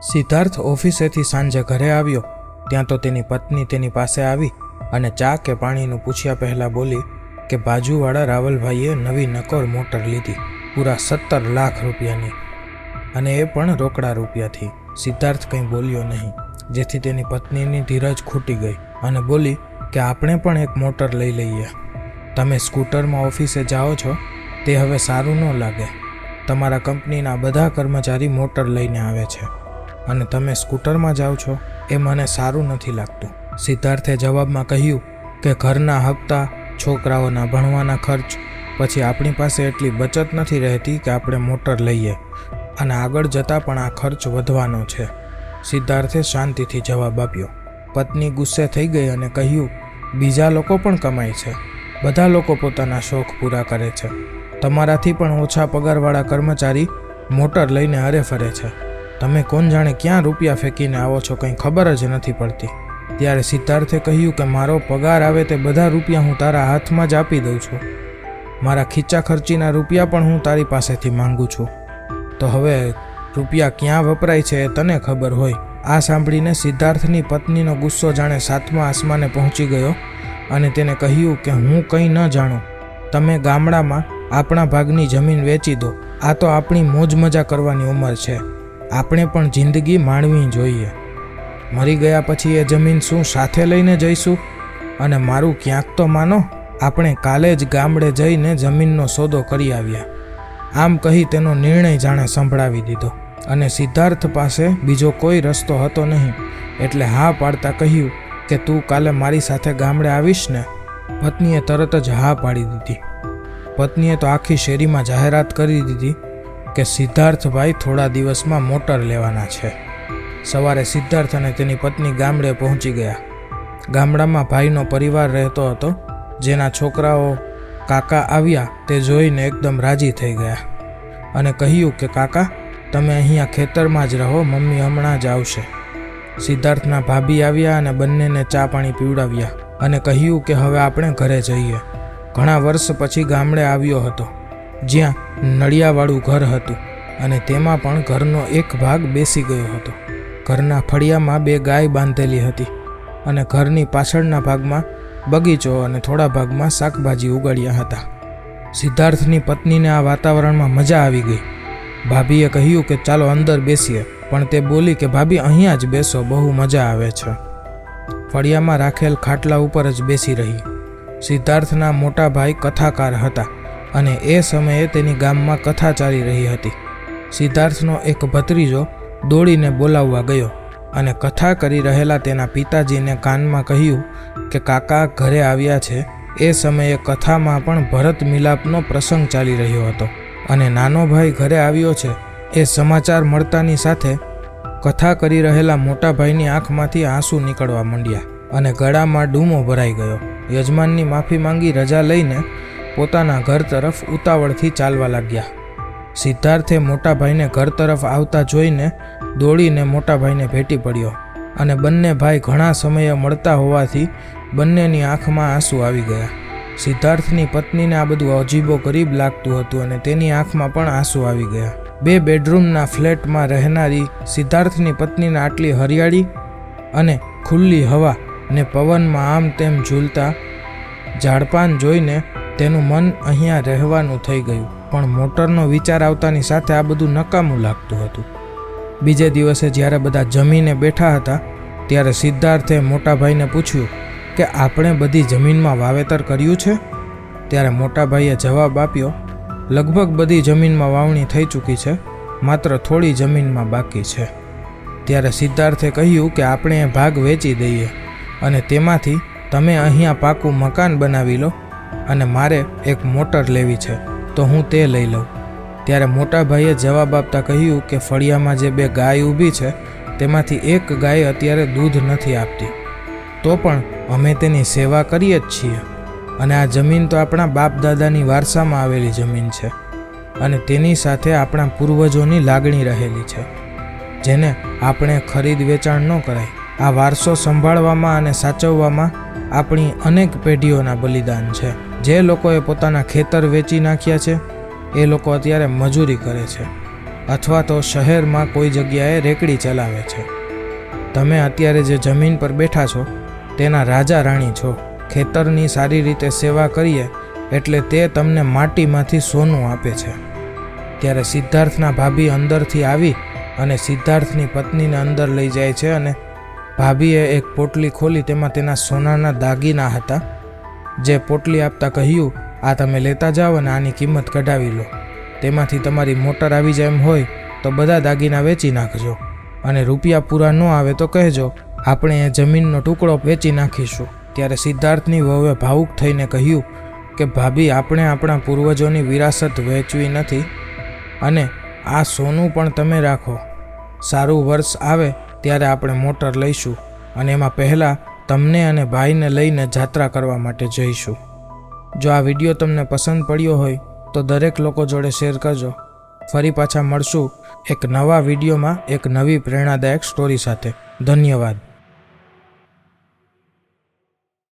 સિદ્ધાર્થ ઓફિસેથી સાંજે ઘરે આવ્યો ત્યાં તો તેની પત્ની તેની પાસે આવી અને ચા કે પાણીનું પૂછ્યા પહેલાં બોલી કે બાજુવાળા રાવલભાઈએ નવી નકોર મોટર લીધી, પૂરા 17 લાખ રૂપિયાની, અને એ પણ રોકડા રૂપિયાથી. સિદ્ધાર્થ કંઈ બોલ્યો નહીં, જેથી તેની પત્નીની ધીરજ ખૂટી ગઈ અને બોલી કે આપણે પણ એક મોટર લઈ લઈએ. તમે સ્કૂટરમાં ઓફિસે જાઓ છો તે હવે સારું ન લાગે. તમારા કંપનીના બધા કર્મચારી મોટર લઈને આવે છે અને તમે સ્કૂટરમાં જાઓ છો એ મને સારું નથી લાગતું. સિદ્ધાર્થે જવાબમાં કહ્યું કે ઘરના હપ્તા, છોકરાઓના ભણવાના ખર્ચ, પછી આપણી પાસે એટલી બચત નથી રહેતી કે આપણે મોટર લઈએ, અને આગળ જતાં પણ આ ખર્ચ વધવાનો છે. સિદ્ધાર્થે શાંતિથી જવાબ આપ્યો. પત્ની ગુસ્સે થઈ ગઈ અને કહ્યું, બીજા લોકો પણ કમાય છે, બધા લોકો પોતાના શોખ પૂરા કરે છે. તમારાથી પણ ઓછા પગારવાળા કર્મચારી મોટર લઈને હરે ફરે છે. તમે કોણ જાણે ક્યાં રૂપિયા ફેંકીને આવો છો કંઈ ખબર જ નથી પડતી. ત્યારે સિદ્ધાર્થે કહ્યું કે મારો પગાર આવે તે બધા રૂપિયા હું તારા હાથમાં જ આપી દઉં છું. મારા ખીચા ખર્ચીના રૂપિયા પણ હું તારી પાસેથી માંગુ છું. તો હવે રૂપિયા ક્યાં વપરાય છે એ તને ખબર હોય. આ સાંભળીને સિદ્ધાર્થની પત્નીનો ગુસ્સો જાણે 7મા આસમાને પહોંચી ગયો અને તેને કહ્યું કે હું કંઈ ન જાણું. તમે ગામડામાં આપણા ભાગની જમીન વેચી દો. આ તો આપણી મોજ મજા કરવાની ઉંમર છે. આપણે પણ જિંદગી માણવી જોઈએ. મરી ગયા પછી એ જમીન શું સાથે લઈને જઈશું? અને મારું ક્યાંક તો માનો, આપણે કાલે જ ગામડે જઈને જમીનનો સોદો કરી આવ્યા. આમ કહી તેનો નિર્ણય જાણે સંભળાવી દીધો અને સિદ્ધાર્થ પાસે બીજો કોઈ રસ્તો હતો નહીં, એટલે હા પાડતા કહ્યું કે તું કાલે મારી સાથે ગામડે આવીશ ને? પત્નીએ તરત જ હા પાડી દીધી. પત્નીએ તો આખી શેરીમાં જાહેરાત કરી દીધી કે સિદ્ધાર્થભાઈ થોડા દિવસમાં મોટર લેવાના છે. સવારે સિદ્ધાર્થ અને તેની પત્ની ગામડે પહોંચી ગયા. ગામડામાં ભાઈનો પરિવાર રહેતો હતો, જેના છોકરાઓ કાકા આવ્યા તે જોઈને એકદમ રાજી થઈ ગયા અને કહ્યું કે કાકા તમે અહીંયા ખેતરમાં જ રહો, મમ્મી હમણાં જ આવશે. સિદ્ધાર્થના ભાભી આવ્યા અને બંનેને ચા પાણી પીવડાવ્યા અને કહ્યું કે હવે આપણે ઘરે જઈએ. ઘણા વર્ષ પછી ગામડે આવ્યો હતો, જ્યાં નળિયાવાળું ઘર હતું અને તેમાં પણ ઘરનો એક ભાગ બેસી ગયો હતો. ઘરના ફળિયામાં 2 ગાય બાંધેલી હતી અને ઘરની પાછળના ભાગમાં બગીચો અને થોડા ભાગમાં શાકભાજી ઉગાડ્યા હતા. સિદ્ધાર્થની પત્નીને આ વાતાવરણમાં મજા આવી ગઈ. ભાભીએ કહ્યું કે ચાલો અંદર બેસીએ, પણ તે બોલી કે ભાભી અહીંયા જ બેસો, બહુ મજા આવે છે. ફળિયામાં રાખેલ ખાટલા ઉપર જ બેસી રહી. સિદ્ધાર્થના મોટા ભાઈ કથાકાર હતા અને એ સમયે તેની ગામમાં કથા ચાલી રહી હતી. સિદ્ધાર્થનો એક ભત્રીજો દોડીને બોલાવવા ગયો અને કથા કરી રહેલા તેના પિતાજીને કાનમાં કહ્યું કે કાકા ઘરે આવ્યા છે. એ સમયે કથામાં પણ ભરત મિલાપનો પ્રસંગ ચાલી રહ્યો હતો અને નાનો ભાઈ ઘરે આવ્યો છે એ સમાચાર મળતાની સાથે કથા કરી રહેલા મોટા ભાઈની આંખમાંથી આંસુ નીકળવા માંડ્યા અને ગળામાં ડૂમો ભરાઈ ગયો. યજમાનની માફી માંગી રજા લઈને પોતાના ઘર તરફ ઉતાવળથી ચાલવા લાગ્યા. સિદ્ધાર્થે મોટા ભાઈને ઘર તરફ આવતા જોઈને દોડીને મોટા ભાઈને ભેટી પડ્યો અને બંને ભાઈ ઘણા સમયે મળતા હોવાથી બંનેની આંખમાં આંસુ આવી ગયા. સિદ્ધાર્થની પત્નીને આ બધું અજીબો ગરીબ લાગતું હતું અને તેની આંખમાં પણ આંસુ આવી ગયા. 2 બેડરૂમના ફ્લેટમાં રહેનારી સિદ્ધાર્થની પત્નીને આટલી હરિયાળી અને ખુલ્લી હવા ને પવનમાં આમ તેમ ઝૂલતા ઝાડપાન જોઈને તેનું મન અહીંયા રહેવાનું થઈ ગયું. પણ મોટરનો વિચાર આવતાની સાથે આ બધું નકામું લાગતું હતું. બીજે દિવસે જ્યારે બધા જમીને બેઠા હતા ત્યારે સિદ્ધાર્થે મોટા ભાઈને પૂછ્યું કે આપણે બધી જમીનમાં વાવેતર કર્યું છે? ત્યારે મોટા ભાઈએ જવાબ આપ્યો, લગભગ બધી જમીનમાં વાવણી થઈ ચૂકી છે, માત્ર થોડી જમીનમાં બાકી છે. ત્યારે સિદ્ધાર્થે કહ્યું કે આપણે એ ભાગ વેચી દઈએ અને તેમાંથી તમે અહીંયા પાકું મકાન બનાવી લો અને મારે એક મોટર લેવી છે તો હું તે લઈ લઉં. ત્યારે મોટા ભાઈએ જવાબ આપતા કહ્યું કે ફળિયામાં જે 2 ગાય ઊભી છે તેમાંથી એક ગાય અત્યારે દૂધ નથી આપતી, તો પણ અમે તેની સેવા કરીએ જ છીએ અને આ જમીન તો આપણા બાપ દાદાની વારસામાં આવેલી જમીન છે અને તેની સાથે આપણા પૂર્વજોની લાગણી રહેલી છે, જેને આપણે ખરીદ વેચાણ ન કરાય. આ વારસો સંભાળવામાં અને સાચવવામાં આપણી અનેક પેઢીઓના બલિદાન છે. જે લોકોએ પોતાના ખેતર વેચી નાખ્યા છે એ લોકો અત્યારે મજૂરી કરે છે અથવા તો શહેરમાં કોઈ જગ્યાએ રેકડી ચલાવે છે. તમે અત્યારે જે જમીન પર બેઠા છો તેના રાજા રાણી છો. ખેતરની સારી રીતે સેવા કરીએ એટલે તે તમને માટીમાંથી સોનું આપે છે. ત્યારે સિદ્ધાર્થના ભાભી અંદરથી આવી અને સિદ્ધાર્થની પત્નીને અંદર લઈ જાય છે અને ભાભીએ એક પોટલી ખોલી તેમાં તેના સોનાના દાગીના હતા. જે પોટલી આપતા કહ્યું, આ તમે લેતા જાઓ અને આની કિંમત કઢાવી લો. તેમાંથી તમારી મોટર આવી જાય એમ હોય તો બધા દાગીના વેચી નાખજો અને રૂપિયા પૂરા ન આવે તો કહેજો, આપણે એ જમીનનો ટુકડો વેચી નાખીશું. ત્યારે સિદ્ધાર્થની વહુએ ભાવુક થઈને કહ્યું કે ભાભી, આપણે આપણા પૂર્વજોની વિરાસત વહેંચવી નથી અને આ સોનું પણ તમે રાખો. સારું વર્ષ આવે ત્યારે આપણે મોટર લઈશું અને એમાં પહેલાં તમને અને ભાઈને લઈને જાત્રા કરવા માટે જઈશું. જો આ વિડીયો તમને પસંદ પડ્યો હોય તો દરેક લોકો જોડે શેર કરજો. ફરી પાછા મળશું એક નવા વિડીયોમાં એક નવી પ્રેરણાદાયક સ્ટોરી સાથે. ધન્યવાદ.